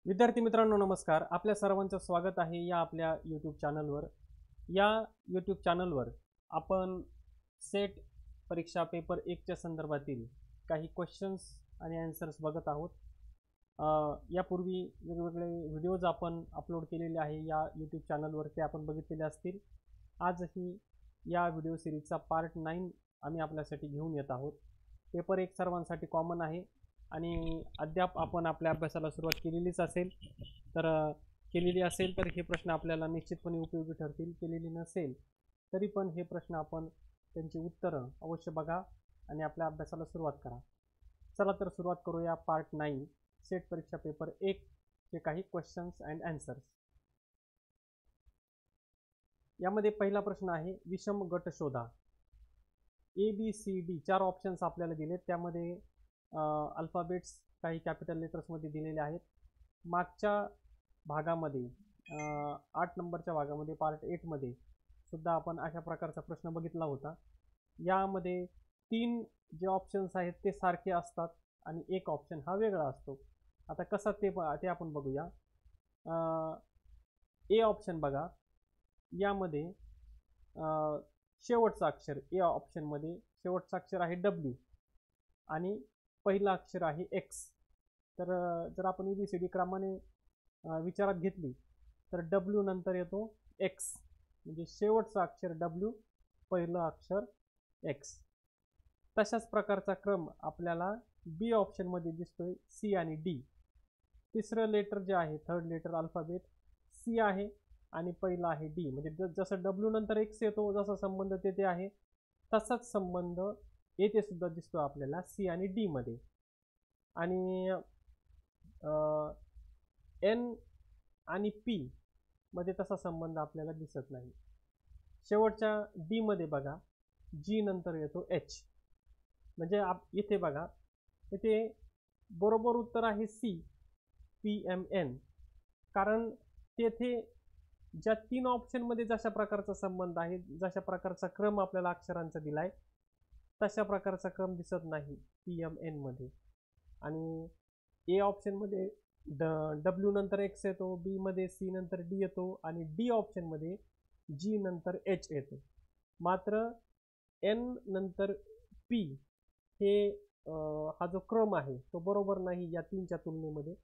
विद्यार्थी मित्रांनो नमस्कार. आपल्या सर्वांचं स्वागत आहे या आपल्या यूट्यूब चॅनलवर. या यूट्यूब चॅनलवर आपण सेट परीक्षा पेपर 1च्या संदर्भातील काही क्वेश्चन्स आणि आन्सर्स बघत आहोत. यापूर्वी वेगवेगळे व्हिडिओज आपण अपलोड केलेले आहे या यूट्यूब चॅनलवर, ते आपण बघितलेले असतील. आजही या व्हिडिओ सिरीजचा पार्ट 9 आम्ही आपल्यासाठी घेऊन येत आहोत. पेपर 1 सर्वांसाठी कॉमन आहे आणि अद्याप आपण आपल्या अभ्यासाला सुरुवात केलेलीच असेल तर हे प्रश्न आपल्याला निश्चितपणे उपयोगी ठरतील. केलेली नसेल तरी पण हे प्रश्न आपण त्यांची उत्तरं अवश्य बघा आणि आपल्या अभ्यासाला सुरुवात करा. चला तर सुरुवात करूया पार्ट 9 सेट परीक्षा पेपर 1 चे काही क्वेश्चन्स अँड आन्सर्स. यामध्ये पहिला प्रश्न आहे विषम गट शोधा. ABCD 4 ऑप्शन्स आपल्याला दिलेत. त्यामध्ये अल्फाबेट्स काही कॅपिटल लेटर्समध्ये दिलेले आहेत. मागच्या भागामध्ये 8 नंबरच्या भागामध्ये पार्ट 8 मध्ये सुद्धा आपण अशा प्रकारचा प्रश्न बघितला होता. यामध्ये 3 जे ऑप्शन्स आहेत ते सारखे असतात आणि एक ऑप्शन हा वेगळा असतो. आता कसा ते आपण बघूया. ए ऑप्शन बघा, यामध्ये शेवटचं अक्षर ए ऑप्शनमध्ये शेवटचं अक्षर आहे W आणि पहिलं अक्षर आहे X. तर जर आपण ABCD क्रमाने विचारात घेतली तर W नंतर येतो X, म्हणजे शेवटचं अक्षर W, पहिलं अक्षर X. तशाच प्रकारचा क्रम आपल्याला B ऑप्शनमध्ये दिसतोय, C आणि D. तिसरं लेटर जे आहे, थर्ड लेटर अल्फाबेट C आहे आणि पहिलं आहे D. म्हणजे जसं W नंतर X येतो, जसा संबंध तेथे आहे तसाच संबंध येथे सुद्धा दिसतो आपल्याला C आणि D मध्ये. आणि N आणि P मध्ये तसा संबंध आपल्याला दिसत नाही. शेवटच्या D मध्ये बघा, G नंतर येतो H. म्हणजे इथे बघा, इथे बरोबर उत्तर आहे C, PMN. कारण तेथे ज्या 3 ऑप्शनमध्ये जशा प्रकारचा संबंध आहे, जशा प्रकारचा क्रम आपल्याला अक्षरांचा दिलाय, तशा प्रकारचा क्रम दिसत नाही PMN मध्ये. आणि ए ऑप्शनमध्ये W नंतर X येतो, B मध्ये C नंतर D येतो आणि D ऑप्शनमध्ये G नंतर H येतो. मात्र N नंतर P हे हा जो क्रम आहे तो बरोबर नाही या 3च्या तुलनेमध्ये.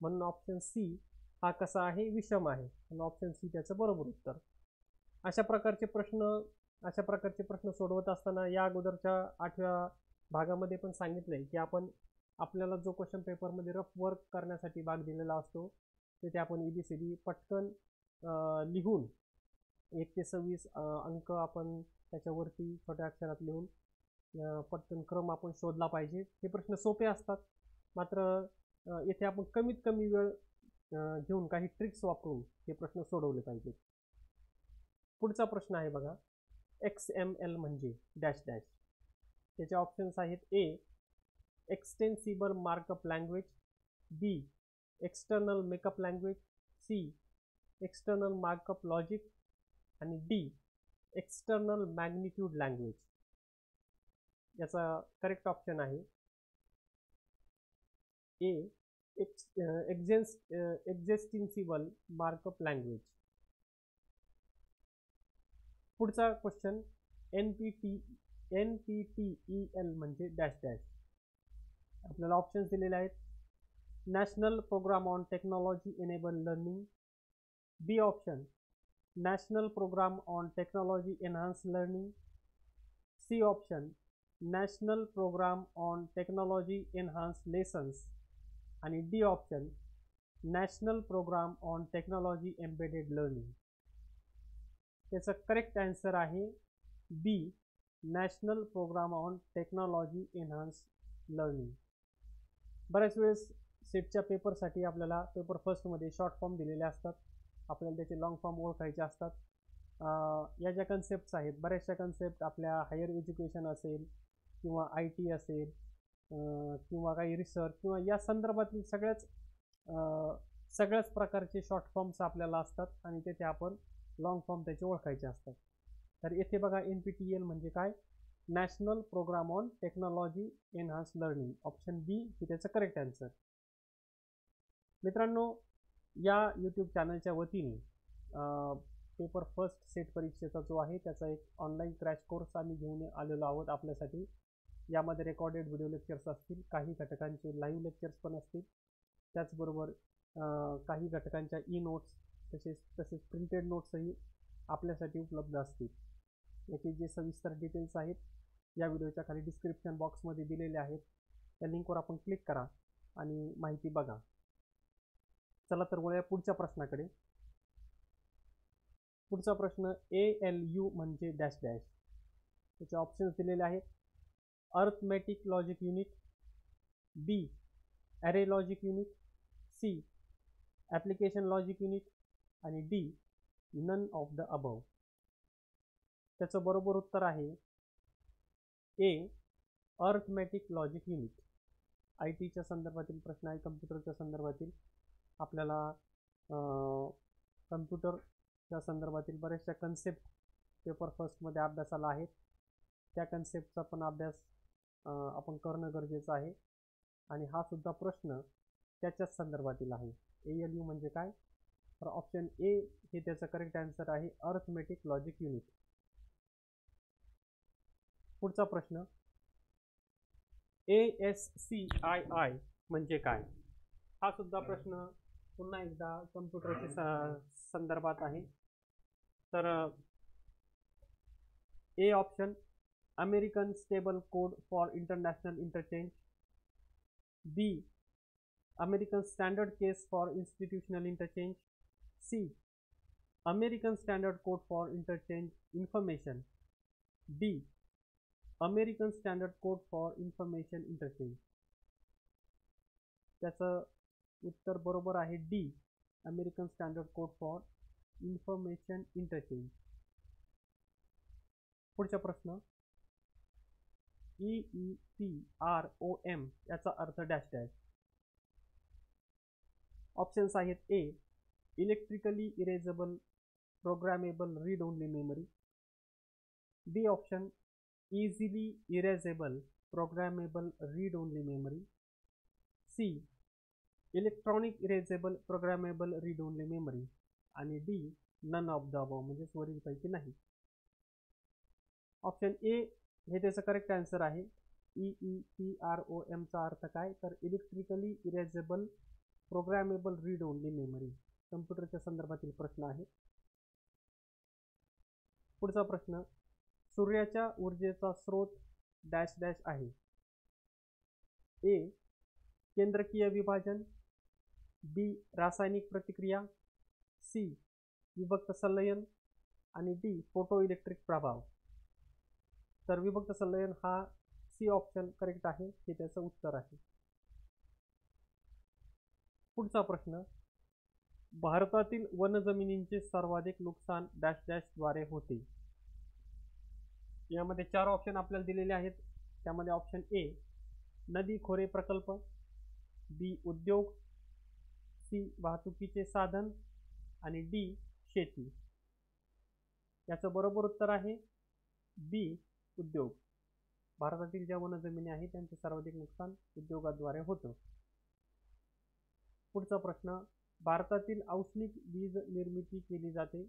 म्हणून ऑप्शन C हा कसा आहे, विषम आहे आणि ऑप्शन C त्याचं बरोबर उत्तर. अशा प्रकारचे प्रश्न सोडवत असताना या अगोदरच्या 8व्या भागामध्ये पण सांगितलंय की आपल्याला जो क्वेश्चन पेपरमध्ये रफ वर्क करण्यासाठी भाग दिलेला असतो तिथे आपण ABCD पटकन लिहून 1 ते 26 अंक आपण त्याच्यावरती छोट्या अक्षरात लिहून पटकन क्रम आपण शोधला पाहिजे. हे प्रश्न सोपे असतात, मात्र येथे आपण कमीत कमी वेळ घेऊन काही ट्रिक्स वापरून हे प्रश्न सोडवले पाहिजेत. पुढचा प्रश्न आहे बघा, XML म्हणजे डॅश डॅश. त्याचे ऑप्शन्स आहेत A extensible markup language, B external makeup language, C external markup logic आणि D एक्सटर्नल मॅग्निट्यूड लँग्वेज. याचा करेक्ट ऑप्शन आहे A एक्झिस्टेन्सिबल मार्कअप लँग्वेज. पुढचा क्वेश्चन NPTEL म्हणजे डॅश डॅश. आपल्याला ऑप्शन्स दिलेले आहेत. National programme on technology enable learning, B option national programme on technology enhance learning, C option national programme on technology enhance lessons आणि D option national programme on technology embedded learning. त्याचं correct answer आहे B national programme on technology enhance learning. बऱ्याच वेळेस सेटच्या पेपरसाठी आपल्याला paper फर्स्टमध्ये short form दिलेले असतात, आपल्याला त्याचे लॉंग फॉर्म ओळखायचे असतात. या ज्या कन्सेप्ट्स आहेत, बऱ्याचशा कन्सेप्ट आपल्या हायर एज्युकेशन असेल किंवा IT असेल किंवा काही रिसर्च किंवा या संदर्भातील सगळ्याच प्रकारचे शॉर्ट फॉर्म्स आपल्याला असतात आणि तेथे आपण लॉंग फॉर्म त्याचे ओळखायचे असतात. तर येथे बघा NPTEL म्हणजे काय, national programme on technology enhance learning. Option B ही त्याचं करेक्ट आन्सर. मित्रांनो, या यूट्यूब चॅनलच्या वतीने पेपर फर्स्ट सेट परीक्षेचा जो आहे त्याचा एक ऑनलाईन क्रॅश कोर्स आम्ही घेऊन आलेलो आहोत आपल्यासाठी. यामध्ये रेकॉर्डेड व्हिडिओ लेक्चर्स असतील, काही घटकांचे लाईव्ह लेक्चर्स पण असतील, त्याचबरोबर काही घटकांच्या ई नोट्स तसेच प्रिंटेड नोट्सही आपल्यासाठी उपलब्ध असतील. याचे जे सविस्तर डिटेल्स आहेत या व्हिडिओच्या खाली डिस्क्रिप्शन बॉक्समध्ये दिलेले आहेत. त्या लिंकवर आपण क्लिक करा आणि माहिती बघा. चला तर वळूया पुढच्या प्रश्नाकडे. पुढचा प्रश्न ALU म्हणजे डॅश डॅश. त्याचे ऑप्शन्स दिलेले आहेत. Arithmetic logic unit, B array logic unit, C application logic unit आणि D none of the above. त्याचं बरोबर उत्तर आहे A arithmetic logic unit. IT च्या संदर्भातील प्रश्न आहे, कम्प्युटरच्या संदर्भातील. आपल्याला कम्प्युटरच्या संदर्भातील बऱ्याचशा कन्सेप्ट पेपर फर्स्टमध्ये अभ्यासाला आहेत. त्या कन्सेप्टचा पण अभ्यास आपण करणं गरजेचं आहे आणि हा सुद्धा प्रश्न त्याच्याच संदर्भातील आहे. ALU म्हणजे काय? तर ऑप्शन ए हे त्याचं करेक्ट आन्सर आहे, अर्थमॅटिक लॉजिक युनिट. पुढचा प्रश्न ASCII म्हणजे काय? हा सुद्धा प्रश्न पुन्हा एकदा कम्प्युटरच्या संदर्भात आहे. तर A option American stable code for international interchange, B American standard case for institutional interchange, C American standard code for interchange information, D American standard code for information interchange. त्याचं उत्तर बरोबर आहे D American standard code for information interchange. पुढचा प्रश्न EEPROM याचा अर्थ dash dash. Options आहेत. A electrically erasable programmable read only memory, B option easily erasable programmable read only memory, C electronic erasable programmable read only memory आणि D none of the above म्हणजे वरीलपैकी नाही. Option A हे त्याचं correct answer आहे. EEPROM चा अर्थ काय? तर electrically erasable programmable read only memory. कम्प्युटरच्या संदर्भातील प्रश्न आहे. पुढचा प्रश्न सूर्याच्या ऊर्जेचा स्रोत डॅश डॅश आहे. ए केंद्रकीय विभाजन, बी रासायनिक प्रतिक्रिया, सी विभक्त संलयन आणि डी फोटो इलेक्ट्रिक प्रभाव. तर विभक्त संलयन हा सी ऑप्शन करेक्ट आहे, हे त्याचं उत्तर आहे. पुढचा प्रश्न भारतातील वनजमिनींचे सर्वाधिक नुकसान डॅश डॅश द्वारे होते. यामध्ये 4 ऑप्शन आपल्याला दिलेले आहेत. त्यामध्ये ऑप्शन ए नदी खोरे प्रकल्प, बी उद्योग, सी वाहतुकीचे साधन आणि डी शेती. याचं बरोबर उत्तर आहे बी उद्योग. भारतातील ज्या वनजमिनी आहेत त्यांचे सर्वाधिक नुकसान उद्योगाद्वारे होतं. पुढचा प्रश्न भारतातील औष्णिक वीज निर्मिती केली जाते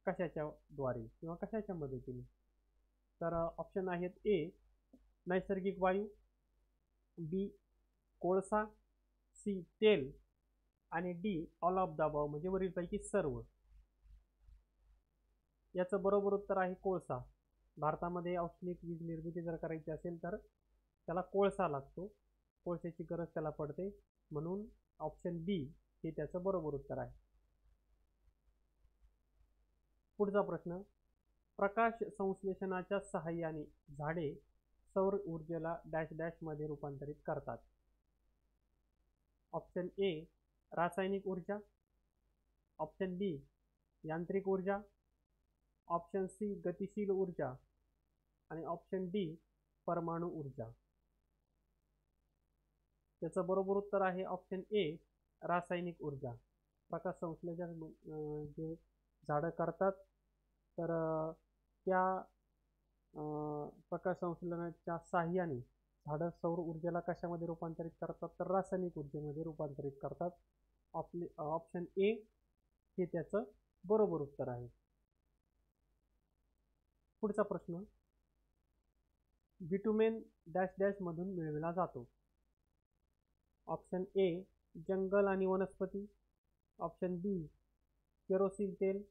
कशाच्या द्वारे किंवा कशाच्या मदतीने? तर ऑप्शन आहेत. ए नैसर्गिक वायू, बी कोळसा, सी तेल आणि D all of the above म्हणजे वरीलपैकी सर्व. याचं बरोबर उत्तर आहे कोळसा. भारतामध्ये औष्णिक वीज निर्मिती जर करायची असेल तर त्याला कोळसा लागतो, कोळशाची गरज त्याला पडते, म्हणून ऑप्शन बी हे त्याचं बरोबर उत्तर आहे. पुढचा प्रश्न प्रकाश संश्लेषणाच्या सहाय्याने झाडे सौर ऊर्जेला डॅश डॅश मध्ये रूपांतरित करतात. ऑप्शन ए रासायनिक ऊर्जा, ऑप्शन बी यांत्रिक ऊर्जा, ऑप्शन सी गतिशील ऊर्जा आणि ऑप्शन डी परमाणु ऊर्जा. त्याचं बरोबर उत्तर आहे ऑप्शन ए रासायनिक ऊर्जा. प्रकाश संश्लेषण जे झाडं करतात तर त्या प्रकाश संश्लेषणाच्या साहाय्याने झाडं सौर ऊर्जेला कशामध्ये रूपांतरित करतात? तर रासायनिक ऊर्जेमध्ये रूपांतरित करतात. ऑप्शन ए हे त्याचं बरोबर उत्तर आहे. पुढचा प्रश्न, बिटुमेन डॅश डॅश मधून मिळविला जातो. ऑप्शन ए जंगल आणि वनस्पती, ऑप्शन बी केरोसिन तेल,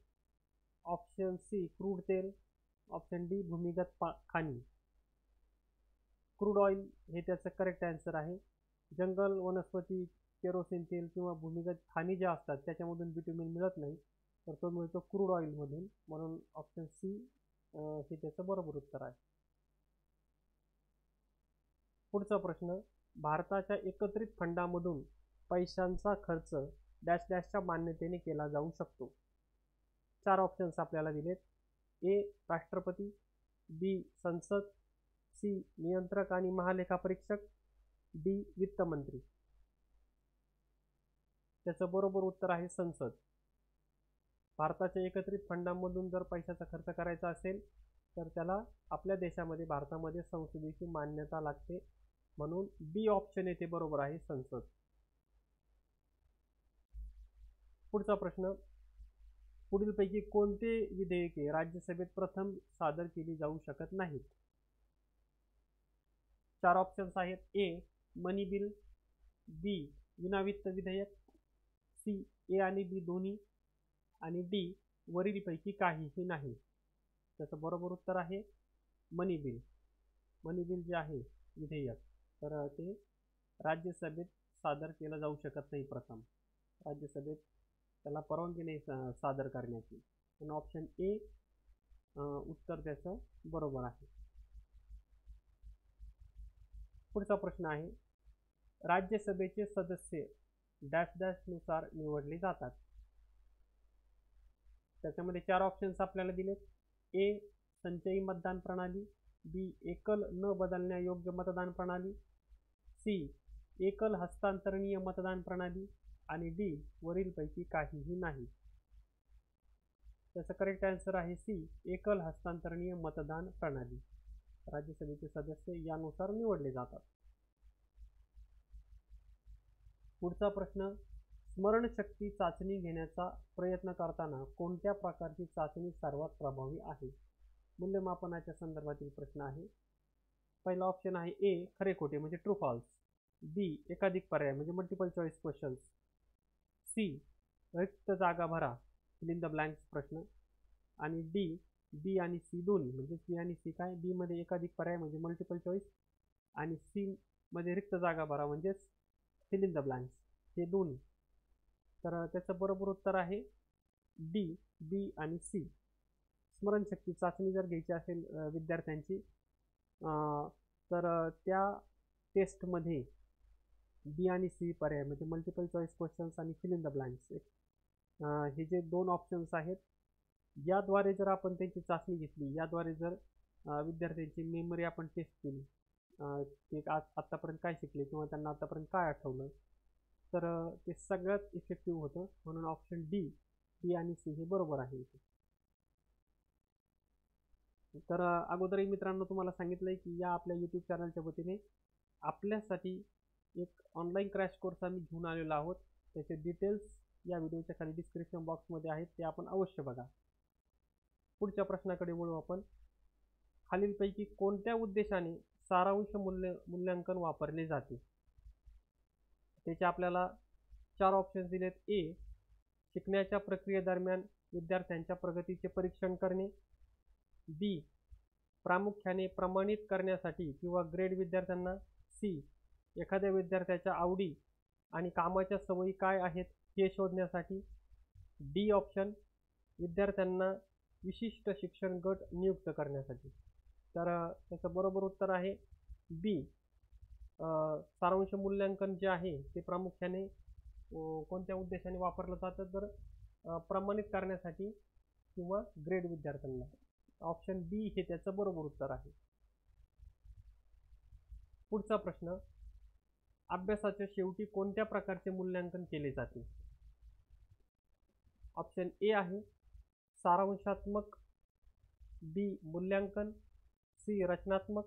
ऑप्शन सी क्रूड तेल, ऑप्शन डी भूमिगत खाणी. क्रूड ऑइल हे त्याचं करेक्ट आन्सर आहे. जंगल, वनस्पती, केरोसिन तेल किंवा भूमिगत खाणी ज्या असतात त्याच्यामधून बिटुमेन मिळत नाही, तर तो मिळतो क्रूड ऑइलमधून, म्हणून ऑप्शन सी हे त्याचं बरोबर उत्तर आहे. पुढचा प्रश्न, भारताच्या एकत्रित फंडामधून पैशांचा खर्च डॅश डॅशच्या मान्यतेने केला जाऊ शकतो. 4 ऑप्शन्स आपल्याला दिलेत. ए राष्ट्रपती, बी संसद, सी नियंत्रक आणि महालेखापरीक्षक, डी वित्तमंत्री. त्याचं बरोबर उत्तर आहे संसद. भारताच्या एकत्रित फंडामधून जर पैशाचा खर्च करायचा असेल तर त्याला आपल्या देशामध्ये भारतामध्ये संसदेची मान्यता लागते, म्हणून बी ऑप्शन येथे बरोबर आहे संसद. पुढचा प्रश्न, पुढीलपैकी कोणते विधेयके राज्यसभेत प्रथम सादर केली जाऊ शकत नाहीत. 4 ऑप्शन्स आहेत. ए मनी बिल, बी विनावित्त विधेयक, सी ए आणि बी दोन्ही, आणि डी वरीलपैकी काहीही नाही. त्याचं बरोबर उत्तर आहे मनी बिल. मनी बिल जे आहे विधेयक, तर ते राज्यसभेत सादर केलं जाऊ शकत नाही प्रथम. राज्यसभेत त्याला परवानगी नाही सादर करण्याची, पण ऑप्शन ए उत्तर त्याचं बरोबर आहे. पुढचा प्रश्न आहे, राज्यसभेचे सदस्य डॅश डॅश नुसार निवडले जातात. त्याच्यामध्ये 4 ऑप्शन्स आपल्याला दिलेत. ए संचयी मतदान प्रणाली, बी एकल न बदलण्यायोग्य मतदान प्रणाली, सी एकल हस्तांतरणीय मतदान प्रणाली, आणि डी वरीलपैकी काहीही नाही. त्याचं करेक्ट आन्सर आहे सी एकल हस्तांतरणीय मतदान प्रणाली. राज्यसभेचे सदस्य यानुसार निवडले जातात. पुढचा प्रश्न, स्मरणशक्ती चाचणी घेण्याचा प्रयत्न करताना कोणत्या प्रकारची चाचणी सर्वात प्रभावी आहे. मूल्यमापनाच्या संदर्भातील प्रश्न आहे. पहिला ऑप्शन आहे ए खरे खोटे म्हणजे ट्रू फॉल्स, बी एकाधिक पर्याय म्हणजे मल्टिपल चॉईस क्वेश्चन्स, सी रिक्त जागा भरा फिल इन द ब्लँक्स प्रश्न, आणि डी बी आणि सी दोन्ही म्हणजे सी आणि सी काय, बी मध्ये एकाधिक पर्याय म्हणजे मल्टिपल चॉईस आणि सी मध्ये रिक्त जागा भरा म्हणजेच फिल इन द ब्लँक्स, हे दोन्ही. तर त्याचं बरोबर उत्तर आहे डी बी आणि सी. स्मरणशक्ती चाचणी जर घ्यायची असेल विद्यार्थ्यांची तर त्या टेस्टमध्ये बी आणि सी पर्याय म्हणजे मल्टिपल चॉईस क्वेश्चन्स आणि फिल इन द ब्लँक्स हे जे 2 ऑप्शन्स आहेत, याद्वारे जर आपण त्यांची चाचणी घेतली, याद्वारे जर विद्यार्थ्यांची मेमरी आपण टेस्ट केली, ते आत्तापर्यंत काय शिकले किंवा त्यांना आत्तापर्यंत काय आठवलं, तर ते सगळ्यात इफेक्टिव्ह होतं. म्हणून ऑप्शन डी बी आणि सी हे बरोबर आहे. तर अगोदरही मित्रांनो तुम्हाला सांगितलंय की या आपल्या यूट्यूब चॅनलच्या वतीने आपल्यासाठी एक ऑनलाईन क्रॅश कोर्स आम्ही घेऊन आलेलो आहोत. त्याचे डिटेल्स या व्हिडिओच्या खाली डिस्क्रिप्शन बॉक्समध्ये आहेत, ते आपण अवश्य बघा. पुढच्या प्रश्नाकडे वळू आपण. खालीलपैकी कोणत्या उद्देशाने सारांश मूल्यांकन वापरले जाते. त्याचे आपल्याला 4 ऑप्शन्स दिलेत. ए शिकण्याच्या प्रक्रियेदरम्यान विद्यार्थ्यांच्या प्रगतीचे परीक्षण करणे, बी प्रामुख्याने प्रमाणित करण्यासाठी किंवा ग्रेड विद्यार्थ्यांना, सी एखाद्या विद्यार्थ्याच्या आवडी आणि कामाच्या सवयी काय आहेत हे शोधण्यासाठी, डी ऑप्शन विद्यार्थ्यांना विशिष्ट शिक्षण गट नियुक्त करण्यासाठी. तर त्याचं बरोबर उत्तर आहे बी. सारांश मूल्यांकन जे आहे ते प्रामुख्याने कोणत्या उद्देशाने वापरलं जातं, तर प्रमाणित करण्यासाठी किंवा ग्रेड विद्यार्थ्यांना. ऑप्शन बी हे त्याचं बरोबर उत्तर आहे. पुढचा प्रश्न, अभ्यासाच्या शेवटी कोणत्या प्रकारचे मूल्यांकन केले जाते. ऑप्शन ए आहे सारांशात्मक, बी मूल्यांकन, सी रचनात्मक,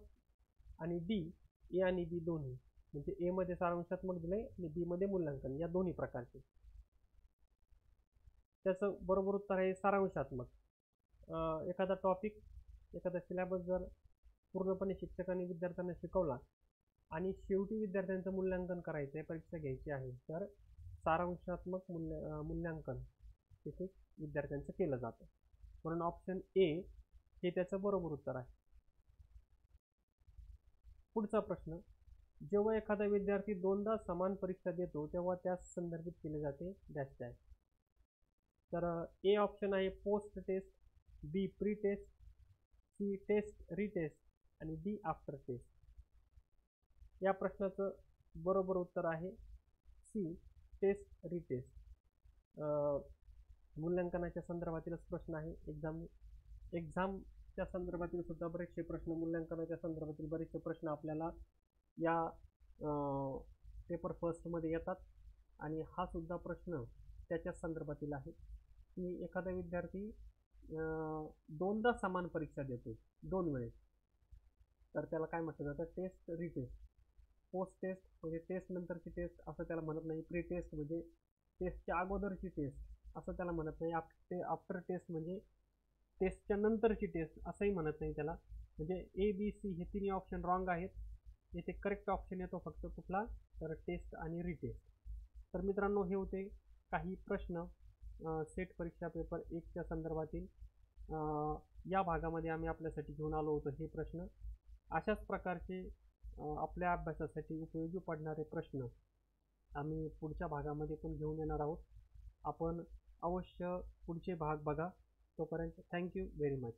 आणि डी ए आणि बी दोन्ही म्हणजे ए मध्ये सारांशात्मक दिले आणि बी मध्ये मूल्यांकन, या दोन्ही प्रकारचे. त्याचं बरोबर उत्तर आहे सारांशात्मक. एखादा टॉपिक, एखादा सिलेबस जर पूर्णपणे शिक्षकांनी विद्यार्थ्यांना शिकवला आणि शेवटी विद्यार्थ्यांचं मूल्यांकन करायचं आहे, परीक्षा घ्यायची आहे, तर सारांशात्मक मूल्यांकन तिथे विद्यार्थ्यांचं केलं जातं. म्हणून ऑप्शन ए हे त्याचं बरोबर उत्तर आहे. पुढचा प्रश्न, जेव्हा एखादा विद्यार्थी दोनदा समान परीक्षा देतो तेव्हा त्यास संदर्भित केले जाते डॅश डॅश. तर ए ऑप्शन आहे post test, B pre test, C test retest आणि डी आफ्टर टेस्ट. या प्रश्नाचं बरोबर उत्तर आहे सी टेस्ट रिटेस्ट. मूल्यांकनाच्या संदर्भातीलच प्रश्न आहे. एक्झामच्या संदर्भातील सुद्धा बरेचसे प्रश्न, मूल्यांकनाच्या संदर्भातील बरेचसे प्रश्न आपल्याला या पेपर फर्स्टमध्ये येतात आणि हा सुद्धा प्रश्न त्याच्या संदर्भातील आहे की एखादा विद्यार्थी दोनदा समान परीक्षा देतो, 2 वेळेस, तर त्याला काय म्हटलं जातं, टेस्ट रिटेस्ट. पोस्ट टेस्ट म्हणजे टेस्ट नंतरची टेस्ट असं त्याला म्हणत नाही, प्री टेस्ट म्हणजे टेस्टच्या अगोदरची टेस्ट असं त्याला म्हणत नाही, आफ्टर टेस्ट म्हणजे टेस्टच्या नंतरची टेस्ट असंही म्हणत नाही त्याला. म्हणजे ए बी सी हे तिन्ही ऑप्शन रॉंग आहेत. येथे करेक्ट ऑप्शन येतो फक्त कुठला, तर टेस्ट आणि रिटेस्ट. तर मित्रांनो, हे होते काही प्रश्न सेट परीक्षा पेपर 1च्या संदर्भातील. या भागामध्ये आम्ही आपल्यासाठी घेऊन आलो होतो हे प्रश्न. अशाच प्रकारचे आपल्या अभ्यासासाठी उपयोगी पडणारे प्रश्न आम्ही पुढच्या भागामध्ये पण घेऊन येणार आहोत. आपण अवश्य पुढचे भाग बघा. तोपर्यंत थँक्यू व्हेरी मच.